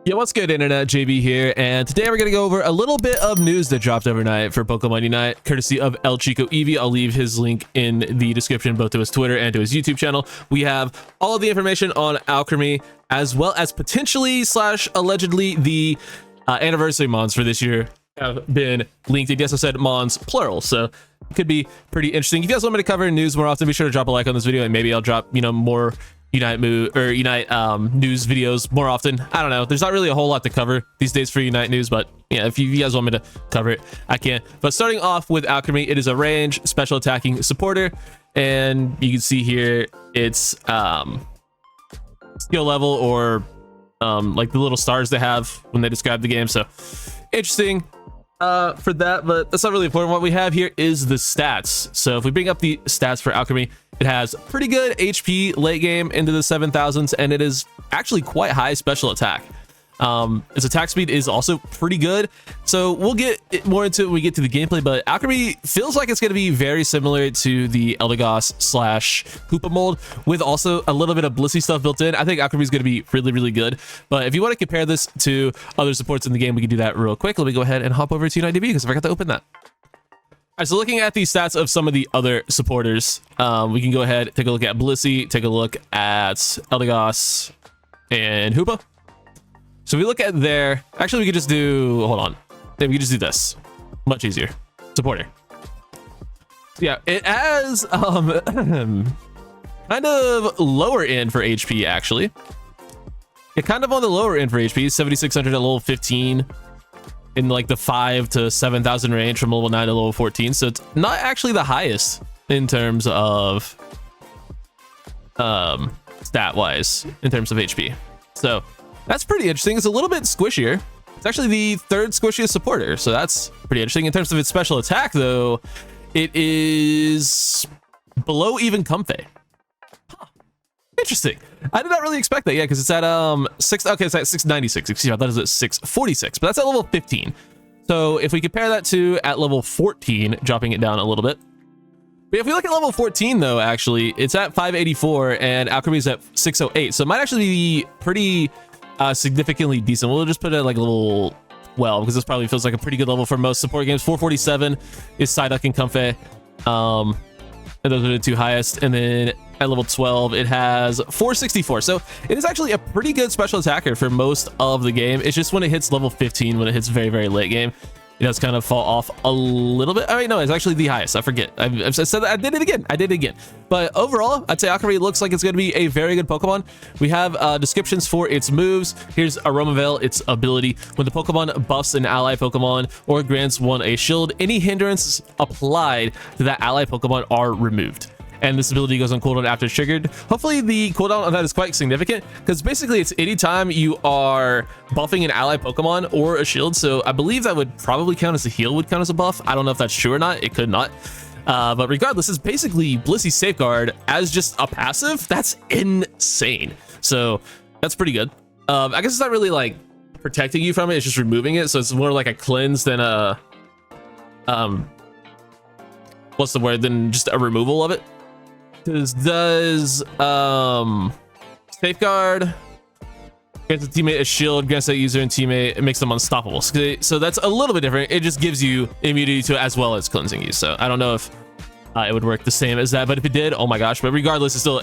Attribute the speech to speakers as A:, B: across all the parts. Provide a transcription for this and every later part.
A: Yo, what's good, internet? JB here, and today we're going to go over a little bit of news that dropped overnight for Pokemon Unite, courtesy of elchicoeevee. I'll leave his link in the description, both to his Twitter and to his YouTube channel. We have all of the information on ALCREMIE, as well as potentially / allegedly the anniversary mons for this year have been linked. And yes, I said mons plural, so it could be pretty interesting. If you guys want me to cover news more often, be sure to drop a like on this video, and maybe I'll drop, more Unite news videos more often. I don't know, there's not really a whole lot to cover these days for Unite news, but yeah, if you guys want me to cover it, I can. But starting off with ALCREMIE, it is a range special attacking supporter, and you can see here it's skill level, or like the little stars they have when they describe the game. So interesting for that, but that's not really important. What we have here is the stats. So if we bring up the stats for ALCREMIE, it has pretty good HP late game into the 7,000s, and it is actually quite high special attack. Its attack speed is also pretty good, so we'll get more into it when we get to the gameplay. But ALCREMIE feels like it's going to be very similar to the Eldegoss / Hoopa mold, with also a little bit of Blissey stuff built in. I think ALCREMIE is going to be really good, but if you want to compare this to other supports in the game, we can do that real quick. Let me go ahead and hop over to UniteDB because I forgot to open that. All right, so looking at the stats of some of the other supporters, we can go ahead, take a look at Blissey, take a look at Eldegoss and Hoopa. So if we look at there, actually we could just do, hold on, maybe we could just do this, much easier. Supporter. Yeah, it has kind of lower end for HP, actually. It kind of on the lower end for HP, 7,600 at level 15, in like the 5 to 7,000 range from level 9 to level 14. So it's not actually the highest in terms of stat wise, in terms of HP. So that's pretty interesting. It's a little bit squishier. It's actually the third squishiest supporter, so that's pretty interesting. In terms of its special attack, though, it is below even Comfey. Huh. Interesting. I did not really expect that, yeah, because it's at it's at 696. Excuse me, I thought it was at 646, but that's at level 15. So if we compare that to at level 14, dropping it down a little bit. But if we look at level 14, though, actually, it's at 584, and ALCREMIE is at 608. So it might actually be pretty significantly decent. We'll just put it at like level 12, because this probably feels like a pretty good level for most support games. 447 is Psyduck and Comfey, and those are the two highest. And then at level 12 it has 464, so it is actually a pretty good special attacker for most of the game. It's just when it hits level 15, when it hits very late game, it does kind of fall off a little bit. Oh wait, no, it's actually the highest. I forget. I've said that. I did it again. But overall, I'd say ALCREMIE looks like it's going to be a very good Pokemon. We have descriptions for its moves. Here's Aromavale, its ability. When the Pokemon buffs an ally Pokemon or grants one a shield, any hindrances applied to that ally Pokemon are removed. And this ability goes on cooldown after it's triggered. Hopefully the cooldown on that is quite significant, because basically it's anytime you are buffing an ally Pokemon or a shield. So I believe that would probably count as a heal, would count as a buff. I don't know if that's true or not. It could not. But regardless, it's basically Blissey Safeguard as just a passive. That's insane. So that's pretty good. I guess it's not really like protecting you from it. It's just removing it. So it's more like a cleanse than a, what's the word? Than just a removal of it. Does Safeguard grants a teammate a shield, grants that user and teammate, it makes them unstoppable. So that's a little bit different. It just gives you immunity to it as well as cleansing you. So I don't know if it would work the same as that, but if it did, oh my gosh. But regardless, it's still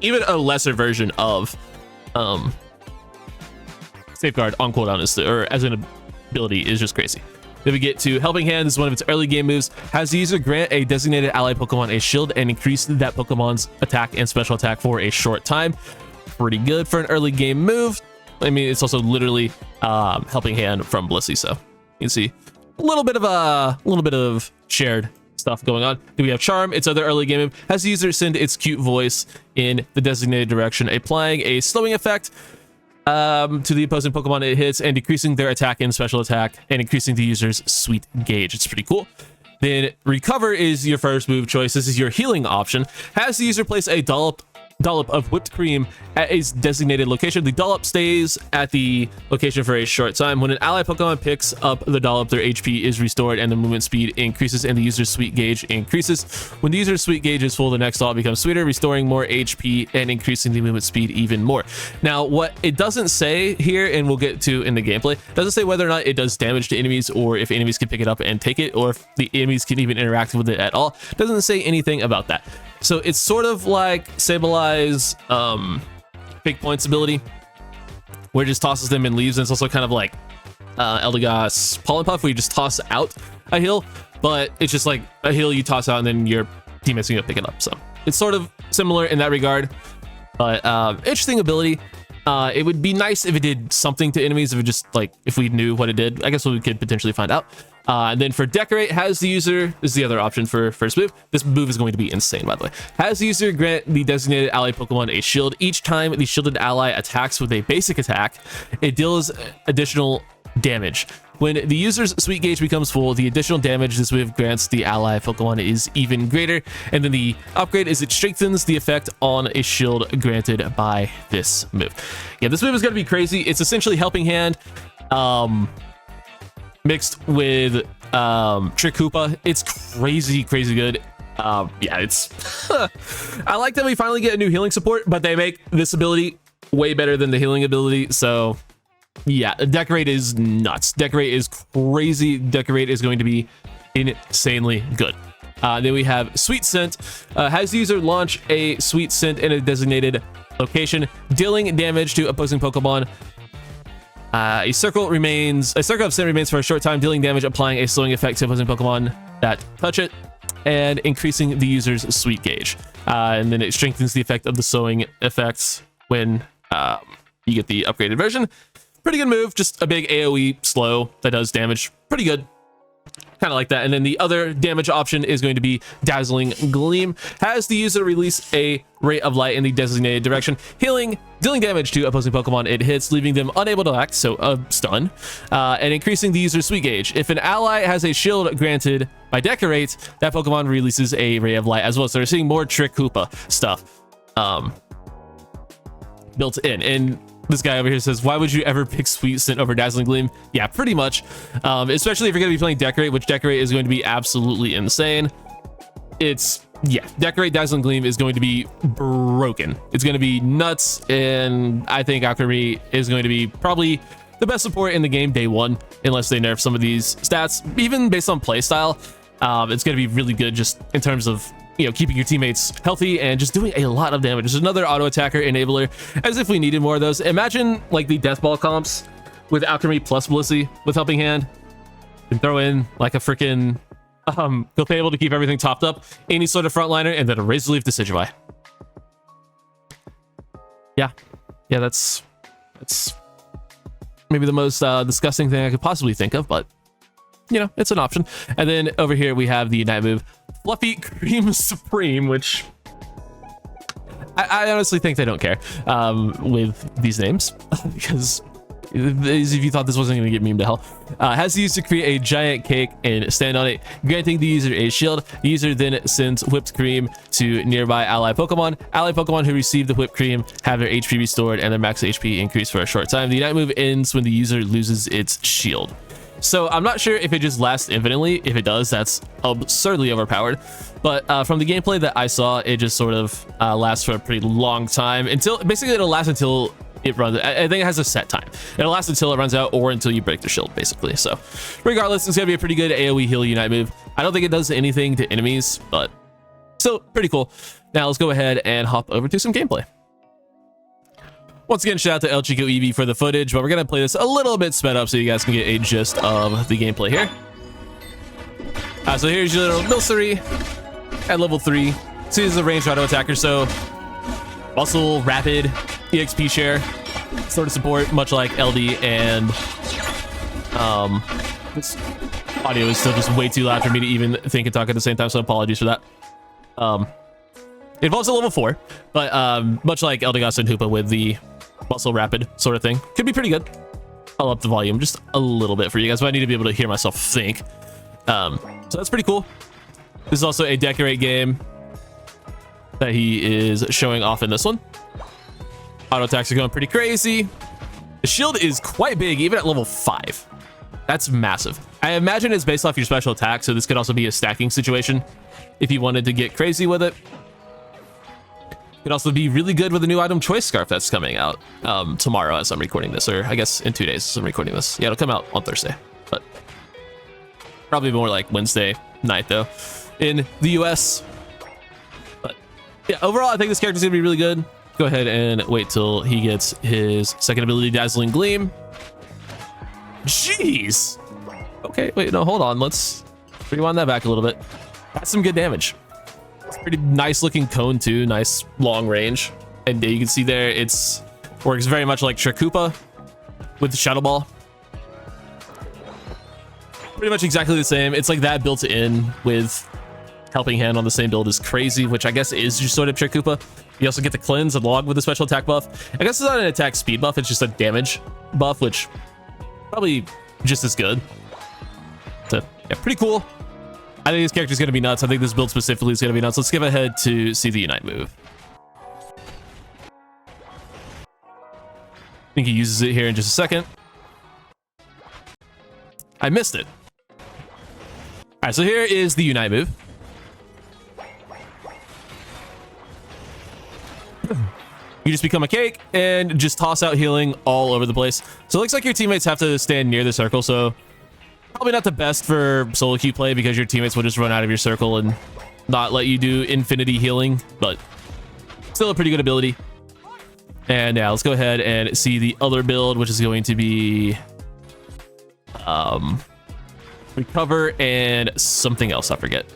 A: even a lesser version of Safeguard on cooldown is or as an ability is just crazy. Then we get to Helping Hand. This is one of its early game moves. Has the user grant a designated ally Pokemon a shield and increase that Pokemon's attack and special attack for a short time. Pretty good for an early game move. I mean, it's also literally Helping Hand from Blissey, so you can see a little bit of shared stuff going on. Then we have Charm, its other early game move. Has the user send its cute voice in the designated direction, applying a slowing effect to the opposing Pokemon it hits, and decreasing their attack and special attack, and increasing the user's sweet gauge. It's pretty cool. Then Recover is your first move choice. This is your healing option. Has the user place a dollop dollop of whipped cream at a designated location. The dollop stays at the location for a short time. When an ally Pokemon picks up the dollop, their HP is restored and the movement speed increases and the user's sweet gauge increases. When the user's sweet gauge is full, the next dollop becomes sweeter, restoring more HP and increasing the movement speed even more. Now, what it doesn't say here, and we'll get to in the gameplay, doesn't say whether or not it does damage to enemies or if enemies can pick it up and take it, or if the enemies can even interact with it at all. Doesn't say anything about that. So it's sort of like Sableye Big Points ability, where it just tosses them and leaves, and it's also kind of like Eldegoss Pollen Puff, where you just toss out a heal, but it's just like a heal you toss out and then your teammates can go pick it up. So it's sort of similar in that regard, but interesting ability. It would be nice if it did something to enemies, if it just like, if we knew what it did. I guess we could potentially find out. And then for decorate, has the user, this is the other option for first move. This move is going to be insane, by the way. Has the user grant the designated ally Pokemon a shield. Each time the shielded ally attacks with a basic attack, it deals additional damage. When the user's sweet gauge becomes full, the additional damage this move grants the ally Pokemon is even greater. And then the upgrade is it strengthens the effect on a shield granted by this move. Yeah, this move is going to be crazy. It's essentially Helping Hand mixed with Trick Koopa. It's crazy good. Yeah, it's I like that we finally get a new healing support, but they make this ability way better than the healing ability. So yeah, Decorate is nuts. Decorate is crazy. Decorate is going to be insanely good. Then we have Sweet Scent. Has the user launch a Sweet Scent in a designated location, dealing damage to opposing Pokemon. A circle of scent remains for a short time, dealing damage, applying a slowing effect to opposing Pokemon that touch it, and increasing the user's sweet gauge. And then it strengthens the effect of the slowing effects when you get the upgraded version. Pretty good move, just a big AoE slow that does damage. Pretty good. Kind of like that. And then the other damage option is going to be Dazzling Gleam. Has the user release a ray of light in the designated direction, dealing damage to opposing Pokemon it hits, leaving them unable to act, so a stun, and increasing the user's sweet gauge. If an ally has a shield granted by Decorate, that Pokemon releases a ray of light as well. So we're seeing more Trick Koopa stuff built in. And this guy over here says, why would you ever pick Sweet Scent over Dazzling Gleam? Yeah, pretty much. Especially if you're going to be playing Decorate, which Decorate is going to be absolutely insane. Yeah, Decorate Dazzling Gleam is going to be broken. It's going to be nuts, and I think ALCREMIE is going to be probably the best support in the game day one, unless they nerf some of these stats, even based on playstyle. It's going to be really good just in terms of, you know, keeping your teammates healthy and just doing a lot of damage. There's another auto attacker enabler, as if we needed more of those. Imagine like the Death Ball comps with ALCREMIE plus Blissey with Helping Hand, and throw in like a freaking they'll be able to keep everything topped up, any sort of frontliner, and then a Razor Leaf Decidueye. Yeah, that's maybe the most disgusting thing I could possibly think of, but you know, it's an option. And then over here we have the Unite move, Fluffy Cream Supreme, which I honestly think they don't care with these names, because if you thought this wasn't going to get memed to hell. Has the user create a giant cake and stand on it, granting the user a shield. The user then sends whipped cream to nearby ally Pokemon. Ally Pokemon who receive the whipped cream have their HP restored and their max HP increased for a short time. The Unite move ends when the user loses its shield. So I'm not sure if it just lasts infinitely. If it does, that's absurdly overpowered. But from the gameplay that I saw, it just sort of lasts for a pretty long time, until basically it'll last until it runs. I think it has a set time. It'll last until it runs out or until you break the shield, basically. So regardless, it's gonna be a pretty good AoE heal Unite move. I don't think it does anything to enemies, but still pretty cool. Now let's go ahead and hop over to some gameplay. Once again, shout out to elchicoeevee for the footage, but we're gonna play this a little bit sped up so you guys can get a gist of the gameplay here. So here's your little Milcery at level 3. So he's a ranged auto attacker, so muscle, rapid, EXP share, sort of support, much like LD, and this audio is still just way too loud for me to even think and talk at the same time, so apologies for that. It involves a level 4, but much like Eldegoss and Hoopa with the muscle rapid sort of thing, could be pretty good. I'll up the volume just a little bit for you guys, but I need to be able to hear myself think. So that's pretty cool. This is also a Decorate game. that he is showing off in this one. Auto attacks are going pretty crazy. The shield is quite big, even at level 5. That's massive. I imagine it's based off your special attack, so this could also be a stacking situation if you wanted to get crazy with it. Could also be really good with the new item choice scarf that's coming out tomorrow as I'm recording this, or I guess in 2 days as I'm recording this. Yeah, it'll come out on Thursday, but probably more like Wednesday night though in the US. But yeah, overall I think this character's gonna be really good. Go ahead and wait till he gets his second ability, Dazzling Gleam. Jeez. Okay, wait, no, hold on. Let's rewind that back a little bit. That's some good damage. It's a pretty nice looking cone too, nice long range. And you can see there, it's works very much like Shurikupa with the Shadow Ball. Pretty much exactly the same. It's like that built in with Helping Hand on the same build is crazy, which I guess is just sort of Shurikupa. You also get the cleanse along with the special attack buff. I guess it's not an attack speed buff, it's just a damage buff, which probably just as good. So yeah, pretty cool. I think this character is going to be nuts. I think this build specifically is going to be nuts. Let's skip ahead to see the Unite move. I think he uses it here in just a second. I missed it. All right, so here is the Unite move. You just become a cake and just toss out healing all over the place. So it looks like your teammates have to stand near the circle, so probably not the best for solo queue play because your teammates will just run out of your circle and not let you do infinity healing, but still a pretty good ability. And now let's go ahead and see the other build, which is going to be recover and something else, I forget.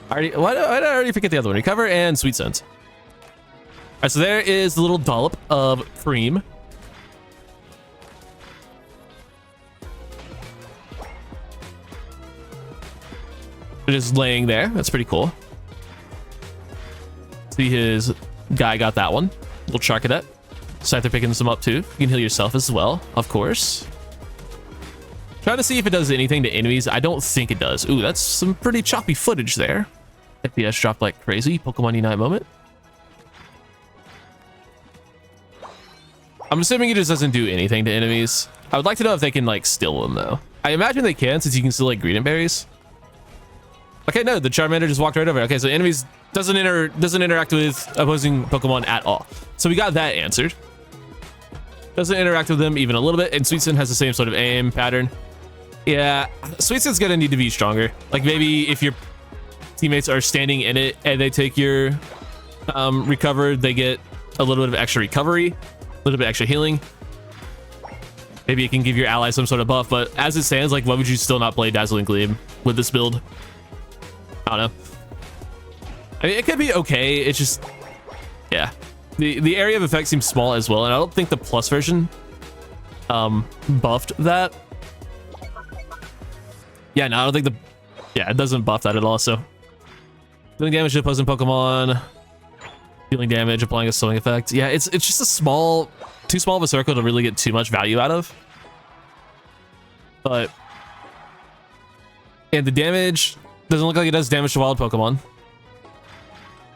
A: Why did I already forget the other one? Recover and Sweet Sense. All right, so there is the little dollop of cream. Just laying there. That's pretty cool. See, his guy got that one. Little Charcadet. Scyther picking some up too. You can heal yourself as well, of course. Trying to see if it does anything to enemies. I don't think it does. Ooh, that's some pretty choppy footage there. FPS dropped like crazy. Pokemon Unite moment. I'm assuming it just doesn't do anything to enemies. I would like to know if they can like steal them though. I imagine they can, since you can still like greedent berries. Okay, no, the Charmander just walked right over. Okay, so enemies doesn't interact with opposing Pokemon at all. So we got that answered. Doesn't interact with them even a little bit, and Sweet Sense has the same sort of aim pattern. Yeah, Sweet Sense gonna need to be stronger. Like maybe if your teammates are standing in it and they take your recover, they get a little bit of extra recovery, a little bit extra healing. Maybe it can give your ally some sort of buff, but as it stands, like, why would you still not play Dazzling Gleam with this build? I don't know. I mean, it could be okay. It's just, yeah. The area of effect seems small as well, and I don't think the plus version buffed that. Yeah, no, I don't think it doesn't buff that at all, so. Dealing damage to opposing Pokemon. Dealing damage, applying a slowing effect. Yeah, it's just too small of a circle to really get too much value out of. But, and the damage doesn't look like it does damage to wild Pokemon,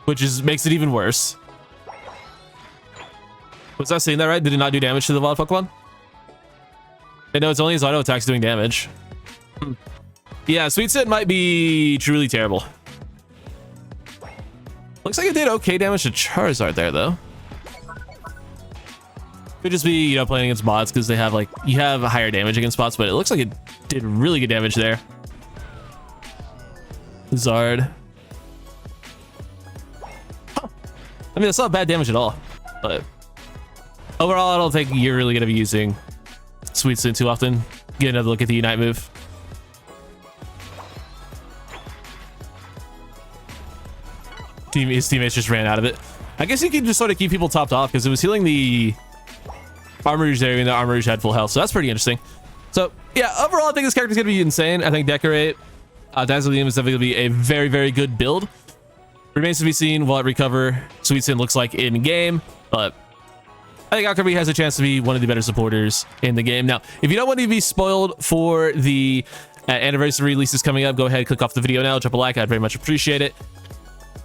A: which makes it even worse. Was I saying that right? Did it not do damage to the wild Pokemon? I know it's only his auto attacks doing damage. Yeah, Sweet Scent might be truly terrible. Looks like it did okay damage to Charizard there, though. Could just be, you know, playing against bots because they have, like, you have a higher damage against bots, but it looks like it did really good damage there. Zard. Huh. I mean, that's not bad damage at all, but overall, I don't think you're really going to be using Sweet Scent too often. Get another look at the Unite move. His teammates just ran out of it. I guess you can just sort of keep people topped off because it was healing the Armourouge there, and the Armourouge had full health, so that's pretty interesting. So yeah, overall, I think this character is going to be insane. I think Decorate, Dazzling Gleam is definitely going to be a very, very good build. Remains to be seen what Recover Sweet Scent looks like in game, but I think ALCREMIE has a chance to be one of the better supporters in the game. Now, if you don't want to be spoiled for the Anniversary release is coming up. Go ahead, click off the video now, drop a like. I'd very much appreciate it.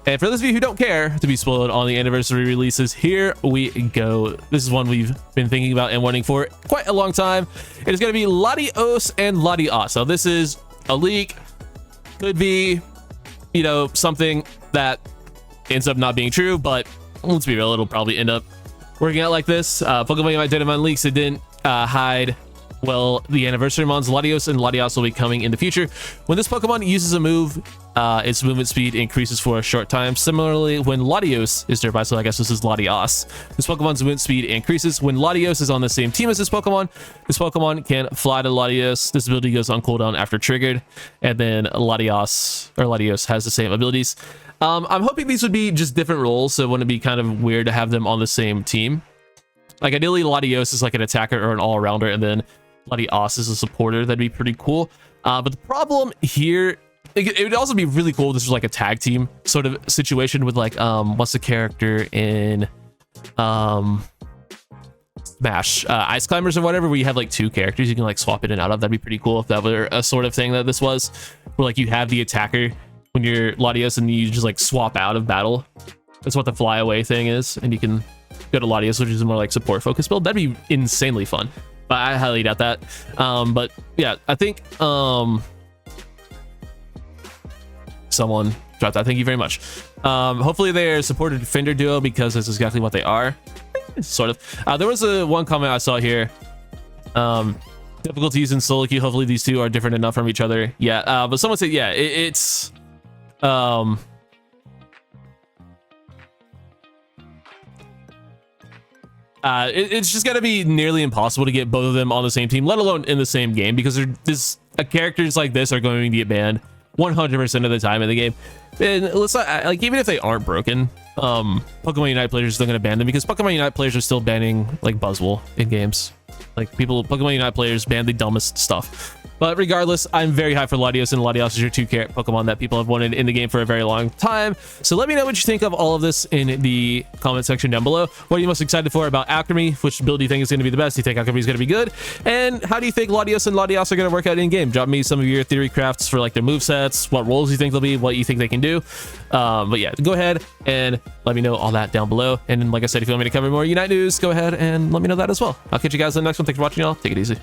A: And for those of you who don't care to be spoiled on the anniversary releases, here we go. This is one we've been thinking about and wanting for quite a long time. It is going to be latios and latias. So this is a leak. Could be, you know, something that ends up not being true, but let's be real, it'll probably end up working out like this. Pokemon Unite datamine leaks, it didn't hide, well, the anniversary mons. Latios and latias will be coming in the future. When this Pokemon uses a move, its movement speed increases for a short time. Similarly, when latios is nearby, so I guess this is latias, this Pokemon's movement speed increases. When latios is on the same team as this Pokemon can fly to latios. This ability goes on cooldown after triggered, and then latios has the same abilities. I'm hoping these would be just different roles, so it wouldn't be kind of weird to have them on the same team. Like ideally latios is like an attacker or an all-rounder, and then latias is a supporter. That'd be pretty cool. But the problem here, it would also be really cool if this was like a tag team sort of situation with like what's the character in Smash, Ice Climbers or whatever, where you have like two characters you can like swap in and out of. That'd be pretty cool if that were a sort of thing that this was, where like you have the attacker when you're latios and you just like swap out of battle. That's what the flyaway thing is, and you can go to latios, which is more like support focus build. That'd be insanely fun, but I highly doubt that. But yeah, I think someone dropped that. Thank you very much. Hopefully they're supported defender duo, because that's exactly what they are, sort of. There was one comment I saw here. Difficulties in solo queue, hopefully these two are different enough from each other. Yeah, but someone said, yeah, it's it's just gonna be nearly impossible to get both of them on the same team, let alone in the same game, because characters like this are going to get banned 100% of the time in the game. And let's not, like, even if they aren't broken, Pokemon Unite players are still gonna ban them, because Pokemon Unite players are still banning like Buzzwole in games. Like Pokemon Unite players ban the dumbest stuff. But regardless, I'm very high for Latios, and Latios is your two Pokemon that people have wanted in the game for a very long time. So let me know what you think of all of this in the comment section down below. What are you most excited for about Alchemy? Which build do you think is going to be the best? Do you think Alchemy is going to be good? And how do you think Latios and Latias are going to work out in game? Drop me some of your theory crafts for like their movesets, what roles you think they'll be, what you think they can do. But yeah, go ahead and let me know all that down below. And then, like I said, if you want me to cover more Unite news, go ahead and let me know that as well. I'll catch you guys in the next one. Thanks for watching, y'all. Take it easy.